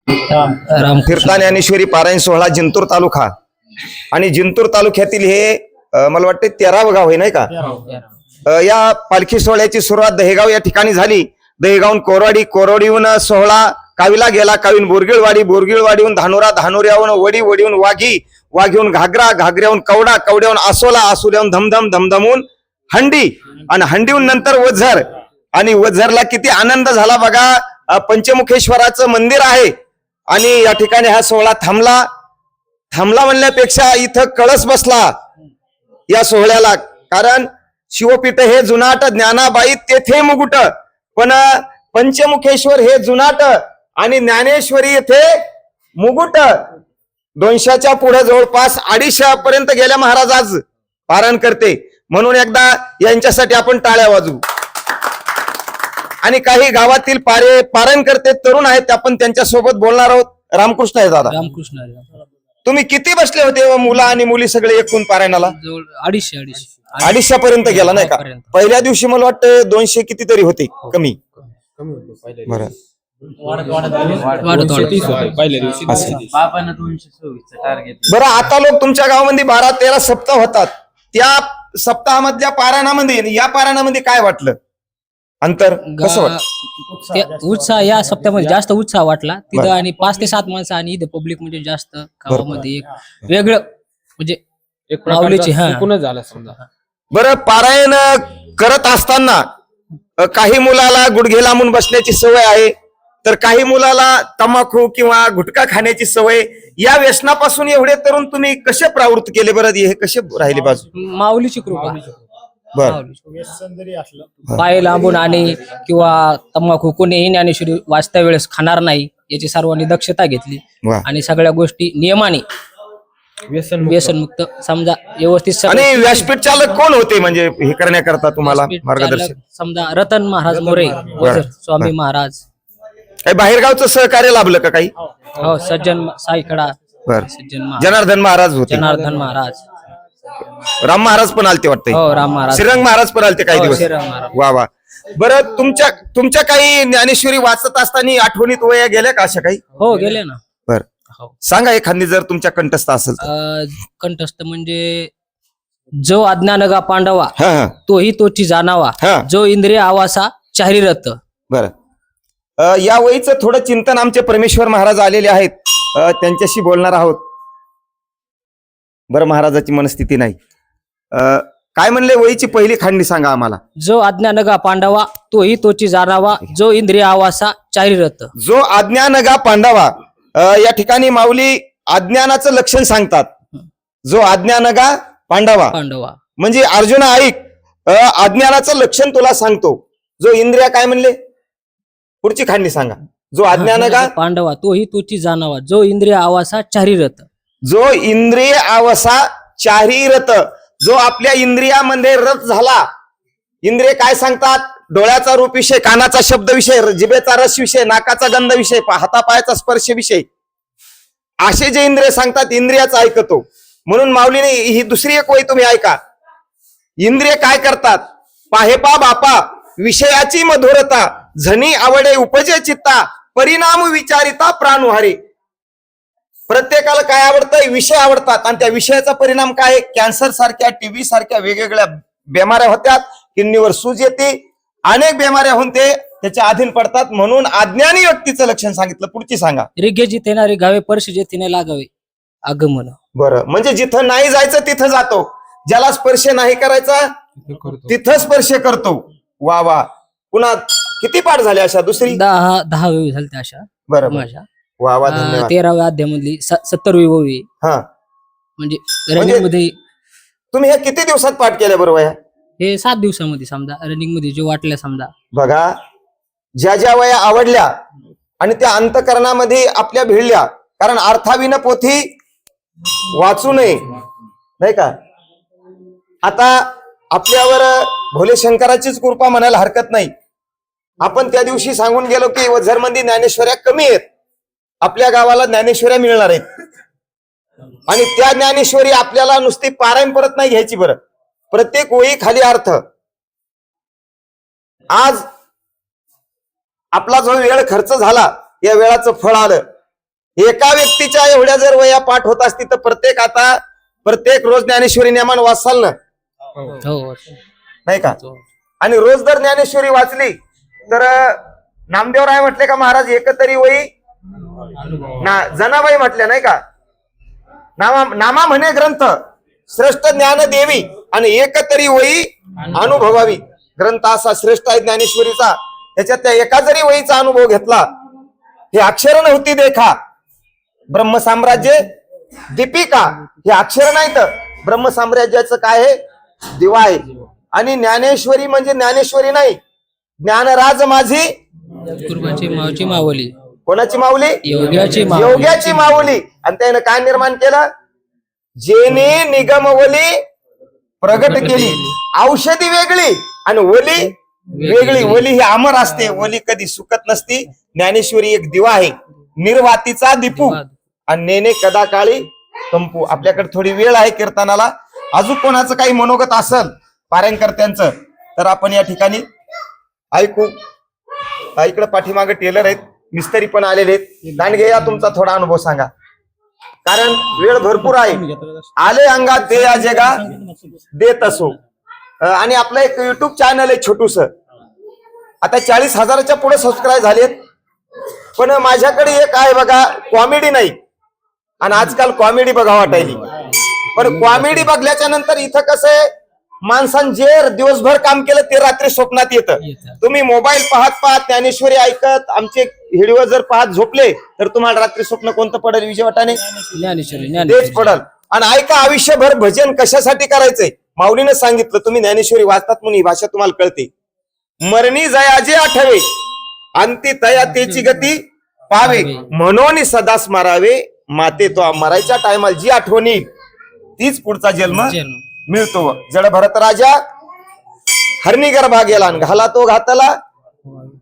फिरता ज्ञानेश्वरी पारायण सोहळा जिंतूर तालुका आणि जिंतूर तालुक्यातील हे मला वाटते 13वं गाव आहे नाही का. या पालखी सोहळ्याची सुरुवात दहेगाव या ठिकाणी झाली. दहेगावून कोरवाडीहून सोहळा कावीला गेला. कावीन बोरगिळवाडीहून धानोरा, धानोऱ्याहून वडीहून वाघीहून घागऱ्याहून कवड्याहून आसोल्याहून धमधमून हंडी आणि हंडीहून नंतर वझर. आणि वझरला किती आनंद झाला बघा. पंचमुखेश्वराचं मंदिर आहे आणि या ठिकाणी हा सोहळा थांबला म्हणल्यापेक्षा इथं कळस बसला या सोहळ्याला. कारण शिवपीठ हे जुनाट, ज्ञानाबाई तेथे मुकुट, पण पंचमुखेश्वर हे जुनाट आणि ज्ञानेश्वरी येथे मुकुट. 200च्या पुढे जवळपास 250 पर्यंत गेल्या महाराज आज पारायण करते. म्हणून एकदा यांच्यासाठी आपण टाळ्या वाजवू. आणि काही गावातील पारायण करते तरुण आहेत, आपण त्यांच्या सोबत बोलणार आहोत. रामकृष्ण आहे दादा. रामकृष्ण. तुम्ही किती बसले होते मुलं आणि मुली सगळे एकूण पारायणाला? 250 पर्यंत गेला नाही का? पहिल्या दिवशी मला वाटतं 200 कितीतरी होते, कमी. बरं, बरं. आता लोक तुमच्या गावामध्ये 12-13 सप्ताह होतात. त्या सप्ताहामधल्या पारायणामध्ये या पारायणामध्ये काय वाटलं? अंतर कसं वाटतं? उत्साह या सप्त्यामध्ये जास्त उत्साह वाटला तिथं. आणि 5 ते 7 माणसं आणि इथं पब्लिक म्हणजे जास्त गावामध्ये एक वेगळं म्हणजे एक माऊलीची झालं समजा. बरं, पारायण करत असताना काही मुलाला गुडघे लांबून बसण्याची सवय आहे, तर काही मुलाला तंबाखू किंवा गुटखा खाण्याची सवय. या व्यसनापासून एवढे तरुण तुम्ही कसे प्रवृत्त केले बरं? हे कसे राहिले बाजू? माऊलीची कृपा. व्यसन जरी असलं पाय लांबून आणि किंवा तंबाखू कोणीही ज्ञानेश्वरी वाचत्या वेळेस खाणार नाही याची सर्वांनी दक्षता घेतली. आणि सगळ्या गोष्टी नियमाने व्यसनमुक्त समजा व्यवस्थित. आणि व्यासपीठ चालक कोण होते म्हणजे हे करण्याकरता तुम्हाला मार्गदर्शन? समजा रतन महाराज मोरे, स्वामी महाराज. काही बाहेरगावचं सहकार्य लाभलं का काही? हो, सज्जन साईकडा, जनार्दन महाराज होते. जनार्दन महाराज, राम महाराज पण आलते वाटते. हो, राम महाराज, श्रीरंग महाराज पण आलते काही दिवस. वा. बरं, तुमच्या काही ज्ञानेश्वरी वाचत असताना आठवणीत वया गेल्या का अशा काही? हो, गेले ना. बर, सांगा एखादी जर तुमच्या कंठस्थ असेल. कंठस्थ म्हणजे जो अज्ञान गा पांडवा तोही तोची जाणावा, जो इंद्रिय आवासा चारी रथ. बरं, या वयीचं थोडं चिंतन आमचे परमेश्वर महाराज आलेले आहेत, त्यांच्याशी बोलणार आहोत. बरं, महाराजाची मनस्थिती नाही. काय म्हणले वयीची पहिली खांडी सांगा आम्हाला. जो अज्ञान गा पांडवा तोही तोची जाणावा, जो इंद्रिय आवासा चारी रथ. जो अज्ञान गा पांडवा, या ठिकाणी माऊली अज्ञानाचं लक्षण सांगतात. जो अज्ञान गा पांडवा म्हणजे अर्जुना ऐक, अज्ञानाचं लक्षण तुला सांगतो. जो इंद्रिया काय म्हणले? पुढची खांडी सांगा. जो अज्ञान गा पांडवा तोही तोची जाणावा, जो इंद्रिय आवासा चारी रथ. जो इंद्रिय आवासा चारी रथ, जो आपल्या इंद्रियामध्ये रथ झाला. इंद्रिय काय सांगतात? डोळ्याचा रूप विषय, कानाचा शब्द विषय, जिभेचा रस विषय, नाकाचा गंध विषय, हातापायाचा स्पर्श विषय. असे जे इंद्रिय सांगतात इंद्रियाचा ऐकतो. म्हणून माऊलीने ही दुसरी एक वही तुम्ही ऐका. इंद्रिय काय करतात? पाहेपा बापा विषयाची मधुरता, झनी आवडे उपजे चित्ता, परिणाम विचारिता प्राणुहारी. प्रत्येकाला काय आवडतंय? विषय आवडतात. आणि त्या विषयाचा परिणाम काय? कॅन्सर सारख्या, टीबी सारख्या वेगवेगळ्या बेमाऱ्या होत्यात, किडनीवर सूज येते, अनेक बेमाऱ्या होऊन ते त्याच्या अधीन पडतात. म्हणून अज्ञानी व्यक्तीचं लक्षण सांगितलं. पुढची सांगा. रिगे जिथे ना रिगावे, पर्श जेथे नाही लागावे आगमन. बरं, म्हणजे जिथं नाही जायचं तिथं जातो, ज्याला स्पर्श नाही करायचा तिथं स्पर्श करतो. वा वा. पुन्हा किती पाठ झाले अशा? दुसरी 10 वेळी झाली अशा. बरं, वा वा, धन्यवाद. 13व्या अध्यायामधली 70वी ओवी. म्हणजे रनिंग मध्ये तुम्ही हे किती दिवसात पाठ केल्या बरोबर? हे 7 दिवसामध्ये समजा रनिंग मध्ये जे वाटल्या समजा. बघा, ज्या ज्या वया आवडल्या आणि त्या अंतकरणामध्ये आपल्या भिडल्या. कारण अर्थाविन पोथी वाचू नये, नाही का? आता आपल्यावर भोले शंकराचीच कृपा म्हणायला हरकत नाही. आपण त्या दिवशी सांगून गेलो की वझरमंदी ज्ञानेश्वर्या कमी आहेत, आपल्या गावाला ज्ञानेश्वर्या मिळणार आहेत. आणि त्या ज्ञानेश्वरी आपल्याला नुसती पारायण परत नाही घ्यायची. बरं, प्रत्येक ओळी खाली अर्थ. आज आपला जो वेळ खर्च झाला, या वेळाचं फळ आलं. एका व्यक्तीच्या एवढ्या जर वया पाठ होत असती तर प्रत्येक रोज ज्ञानेश्वरी नेमान वाचाल ना, हो नाही का? आणि रोज जर ज्ञानेश्वरी वाचली तर नामदेवराय म्हटले का महाराज एकतरी वही जनाबाई म्हटल्या नाही का, नामा म्हणे ग्रंथ श्रेष्ठ ज्ञान देवी आणि एकतरी वही अनुभवावी. ग्रंथ असा श्रेष्ठ आहे ज्ञानेश्वरीचा, त्याच्यात त्या एका जरी वहीचा अनुभव घेतला, हे अक्षर नव्हती देखा ब्रह्मसाम्राज्य दीपिका, हे अक्षर नाही तर ब्रह्मसाम्राज्याचं काय आहे, दिवा आहे. आणि ज्ञानेश्वरी म्हणजे ज्ञानेश्वरी नाही, ज्ञानराज माझी कुर्बाची मावची मावली, कोणाची माऊली? योग्याची योग्याची माऊली. आणि त्यानं काय निर्माण केलं? जेने निगमवली प्रगट केली. औषधी वेगळी आणि ओली वेगळी. ओली ही अमर असते, ओली कधी सुकत नसती. ज्ञानेश्वरी एक दिवा आहे, निर्वातीचा दीपू आणि नेने कदा काळी कंपू. आपल्याकडे थोडी वेळ आहे कीर्तनाला, अजून कोणाचं काही मनोगत असेल पारायणकर्त्यांचं तर आपण या ठिकाणी ऐकू. इकडे पाठीमागे टेलर आहेत, मिस्त्री पण आलेले आहेत. दांडगे या तुमचा थोडा अनुभव सांगा, कारण वेळ भरपूर आहे. आले अंगात दे या जगा देत असो. आणि आपलं एक युट्यूब चॅनल आहे छोटूस, आता 40,000च्या पुढे सबस्क्राईब झालेत. पण माझ्याकडे एक आहे बघा, कॉमेडी नाही, आणि आजकाल कॉमेडी बघा वाटायली. पण कॉमेडी बघल्याच्या नंतर इथं कसं आहे, माणसानं जे दिवसभर काम केलं ते रात्री स्वप्नात येतं. तुम्ही मोबाईल पाहत ज्ञानेश्वरी ऐकत आमचे व्हिडिओ जर पाहत झोपले तर तुम्हाला रात्री स्वप्न कोणतं पडेल? विजय वाटाणे तेच पडल. आणि ऐका, आयुष्यभर भजन कशासाठी करायचंय? माऊलीने सांगितलं, तुम्ही ज्ञानेश्वरी वाचतात म्हणून ही भाषा तुम्हाला कळते. मरणी जयाजे आठवे अंती तया तेची गती पावे, म्हणून सदा स्मरावे माते. तो मरायच्या टायमाला जी आठवण येईल तीच पुढचा जन्म मिळतो. जड भरत राजा हरणी गर्भा गेला आणि घाला तो घातला,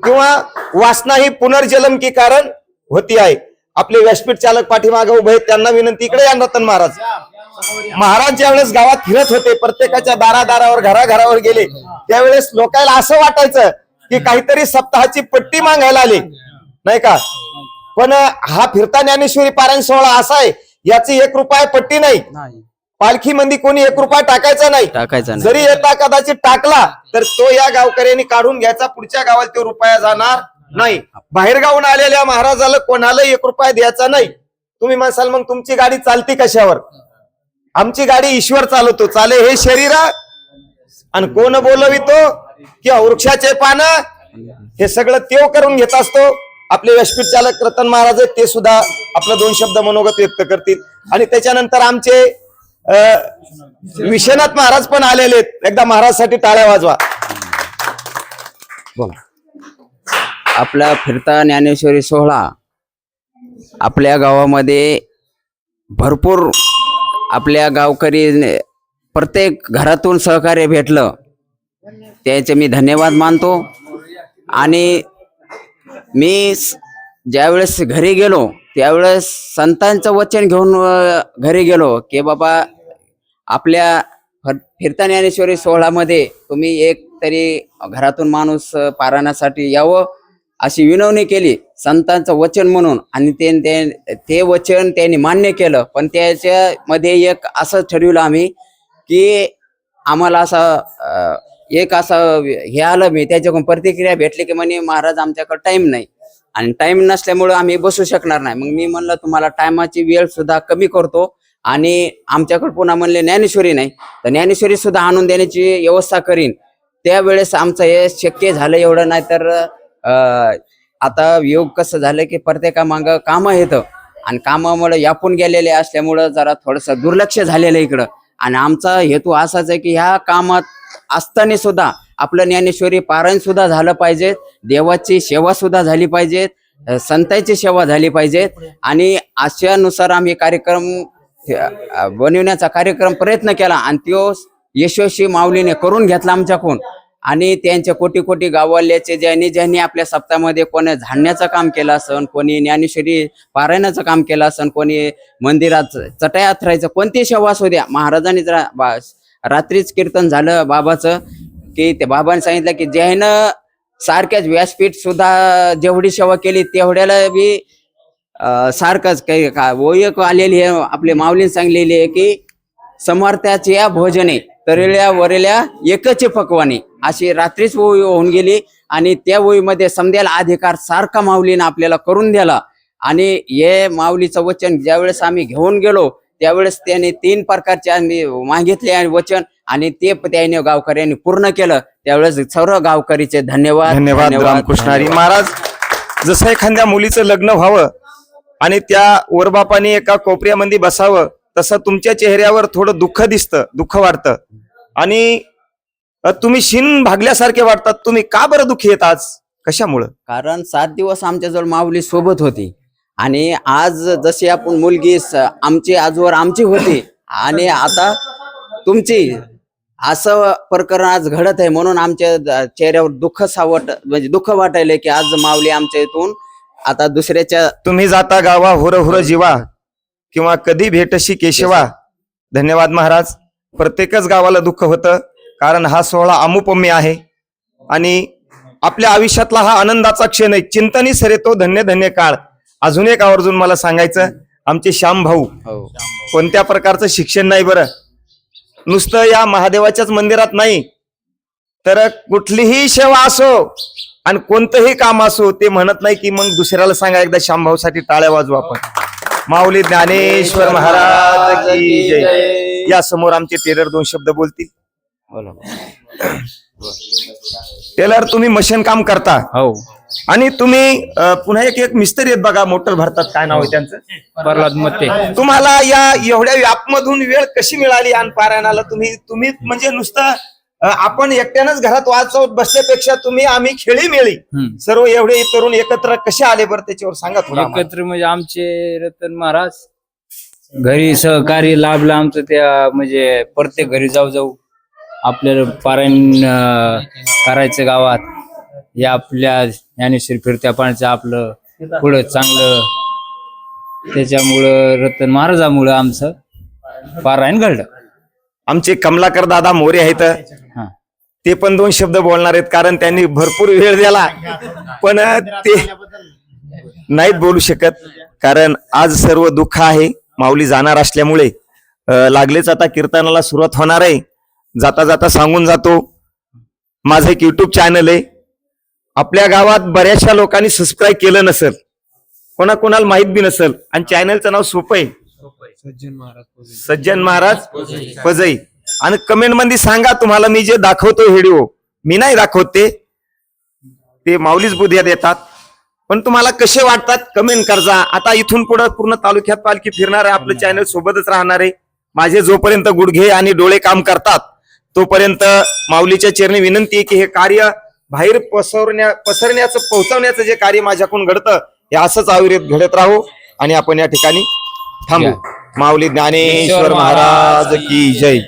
किंवा वासना ही पुनर्जन्म की कारण होती आहे. आपले व्यासपीठ चालक पाठीमागे उभे आहेत, त्यांना विनंती, इकडे या रतन महाराज. महाराज ज्यावेळेस गावात फिरत होते, प्रत्येकाच्या दारादारावर घराघरावर गेले, त्यावेळेस लोकांना असं वाटायचं की काहीतरी सप्ताहाची पट्टी मागायला आले, नाही का? पण हा फिरता ज्ञानेश्वरी पारायण सोहळा असा आहे, याची 1 रुपया पट्टी नाही. पालखी मध्ये कोणी 1 रुपया टाकायचा नाही. जरी येता कदाचित टाकला तर तो या गावकऱ्यांनी काढून घ्यायचा, पुढच्या गावाला तो रुपया जाणार नाही. बाहेर गावून आलेल्या महाराजाला कोणाला 1 रुपया द्यायचा नाही. तुम्ही म्हणसाल मग तुमची गाडी चालती कशावर? आमची गाडी ईश्वर चालवतो. चाले हे शरीर आणि कोण बोलवितो किंवा वृक्षाचे पान, हे सगळं तेव करून घेत असतो. आपले व्यासपीठ चालक रतन महाराज आहेत, ते सुद्धा आपलं 2 शब्द मनोगत व्यक्त करतील. आणि त्याच्यानंतर आमचे विश्वनाथ महाराज पण आलेले आहेत. एकदा महाराजसाठी टाळ्या वाजवा. बोला. आपला फिरता ज्ञानेश्वरी सोहळा आपल्या गावामध्ये भरपूर, आपल्या गावकरी प्रत्येक घरातून सहकार्य भेटलं, त्याचे मी धन्यवाद मानतो. आणि मी ज्यावेळेस घरी गेलो त्यावेळेस संतांचं वचन घेऊन घरी गेलो की बाबा आपल्या फिरता ज्ञानेश्वरी सोहळ्यामध्ये तुम्ही एक तरी घरातून माणूस पारायणासाठी यावं अशी विनवणी केली संतांचं वचन म्हणून. आणि ते वचन त्यांनी मान्य केलं. पण त्याच्यामध्ये एक असं ठरवलं आम्ही की आम्हाला असं हे आलं, मी त्याच्याकडून प्रतिक्रिया भेटली की म्हणे महाराज आमच्याकडे टाइम नाही, आणि टाइम नसल्यामुळं आम्ही बसू शकणार नाही. मग मी म्हणलं तुम्हाला टायमाची वेळ सुद्धा कमी करतो, आणि आमच्याकडे पुन्हा म्हणले ज्ञानेश्वरी नाही तर ज्ञानेश्वरी सुद्धा आणून देण्याची व्यवस्था करीन. त्यावेळेस आमचं हे शक्य झालं. एवढं नाही तर आता योग कसं झालं की प्रत्येकामागं कामं येतं, आणि कामामुळे यापून गेलेले असल्यामुळं जरा थोडंसं दुर्लक्ष झालेलं इकडं. आणि आमचा हेतू असाच आहे की ह्या कामात असताना सुद्धा आपलं ज्ञानेश्वरी पारायण सुद्धा झालं पाहिजे, देवाची सेवा सुद्धा झाली पाहिजे, संतांची सेवा झाली पाहिजे. आणि अशानुसार आम्ही कार्यक्रम बनवण्याचा प्रयत्न केला, आणि तो यशस्वी माऊलीने करून घेतला आमच्याकडून. आणि त्यांच्या कोटी कोटी गाववाल्याचे ज्यांनी आपल्या सप्ताहामध्ये कोणी झाडण्याचं काम केलं असन, कोणी ज्ञानेश्वरी पारायणाचं काम केलं असन, कोणी मंदिरात चटया अथरायचं, कोणती सेवा असू द्या. महाराजांनी रात्रीच कीर्तन झालं बाबाचं की ते बाबांनी सांगितलं की ज्यानं सारख्याच व्यासपीठ सुद्धा जेवढी सेवा केली तेवढ्याला बी सारखंच काही ओळख आलेली आहे. आपले माऊलीने सांगलेली आहे की समर्थाच्या भोजने तळल्या वरल्या एकच पकवाने, अशी रात्रीच ओळी होऊन गेली. आणि त्या ओळीमध्ये समजायला अधिकार सारखा माऊलीनं आपल्याला करून दिला. आणि हे माऊलीचं वचन ज्यावेळेस आम्ही घेऊन गेलो त्यावेळेस त्याने 3 प्रकारचे आम्ही मागितले आणि वचन, आणि ते त्याने गावकऱ्यांनी पूर्ण केलं. त्यावेळेस सर्व गावकरीचे धन्यवाद. धन्यवाद रामकृष्ण हरी. महाराज, जसं एखाद्या मुलीचं लग्न व्हावं आणि त्या वरबापाने एका कोपऱ्यामध्ये बसावं, तसं तुमच्या चेहऱ्यावर थोडं दुःख दिसतं, दुःख वाटतं आणि तुम्ही शिन भागल्यासारखे वाटतात. तुम्ही का बरं दुःखी येत आज? कशामुळं? कारण 7 दिवस आमच्याजवळ माऊली सोबत होती आणि आज जशी आपण मुलगी आमची आजवर आमची होती आणि आता तुमची, असं प्रकरण आज घडत आहे. म्हणून आमच्या चेहऱ्यावर दुःख म्हणजे दुःख वाटायलंय की आज माऊली आमच्या इथून आता दुसऱ्याच्या. तुम्ही जाता गावा हुर हुर जीवा, किंवा कधी भेटशी केशवा. धन्यवाद महाराज. प्रत्येकच गावाला दुःख होतं, कारण हा सोहळा अमुपम्य आहे आणि आपल्या आयुष्यातला हा आनंदाचा क्षण आहे. चिंतनी सरे तो धन्य धन्य काळ. अजून एक आवर्जून मला सांगायचं, आमचे श्याम भाऊ कोणत्या प्रकारचं शिक्षण नाही बरं, नुसतं या महादेवाच्याच मंदिरात नाही तर कुठलीही सेवा असो आणि कोणतंही काम असो, ते म्हणत नाही की मग दुसऱ्याला सांगा. एकदा श्याम भाऊ साठी टाळ्या वाजवू आपण. माऊली ज्ञानेश्वर महाराज की जय. या समोर आमचे टेलर 2 शब्द बोलतील. टेलर, तुम्ही मशीन काम करता आणि तुम्ही पुन्हा एक मिस्त्री आहेत बघा, मोटर भरतात, काय नाव आहे त्यांचं? प्रल्हाद मते. तुम्हाला या एवढ्या व्यापमधून वेळ कशी मिळाली? आणि पारायणाला तुम्ही म्हणजे नुसतं आपण एकट्यानंच घरात वाचवत बसल्यापेक्षा तुम्ही आम्ही खेळी मिळी सर्व एवढे तरुण एकत्र कसे आले बरं, त्याच्यावर सांगा थोडं. एकत्र म्हणजे आमचे रतन महाराज घरी सहकार्य लाभलं आमचं. त्या म्हणजे प्रत्येक घरी जाऊ जाऊ आपल्याला पारायण करायचं गावात. या आपल्या ज्ञानेश्वरी फिरत्या पाण्याचं आपलं पुढं चांगलं, त्याच्यामुळं रतन महाराजामुळं आमचं पारायण घडलं. आमचे कमलाकर दादा मोरे आहेत, ते पण 2 शब्द बोलणार आहेत, कारण त्यांनी भरपूर वेळ दिला पण ते नाहीत बोलू शकत, कारण आज सर्व दुःख आहे. माऊली जाणार असल्यामुळे लागलेच आता कीर्तनाला सुरुवात होणार आहे. जाता जाता सांगून जातो, माझं एक युट्यूब चॅनल आहे. आपल्या गावात बऱ्याचशा लोकांनी सबस्क्राईब केलं नसेल, कोणाकोणाला माहित बी नसेल, आणि चॅनलचं नाव सोपं आहे, सज्जन महाराज पजई. आणि कमेंट मध्ये सांगा तुम्हाला मी जे दाखवतो व्हिडिओ, मी नाही दाखवत ते माऊलीच बुद्ध्या देतात, पण तुम्हाला कसे वाटतात कमेंट करजा. आता इथून पुढे पूर्ण तालुक्यात पालखी फिरणार आहे, आपलं चॅनल सोबतच राहणार आहे. माझे जोपर्यंत गुडघे आणि डोळे काम करतात तोपर्यंत माऊलीच्या चरणी विनंती आहे की हे कार्य बाहेर पसरण्याचं पोहोचवण्याचं जे कार्य माझ्याकडून घडतं हे असंच अविरत घडत राहू. आणि आपण या ठिकाणी थांबू. माऊली ज्ञानेश्वर महाराज की जय.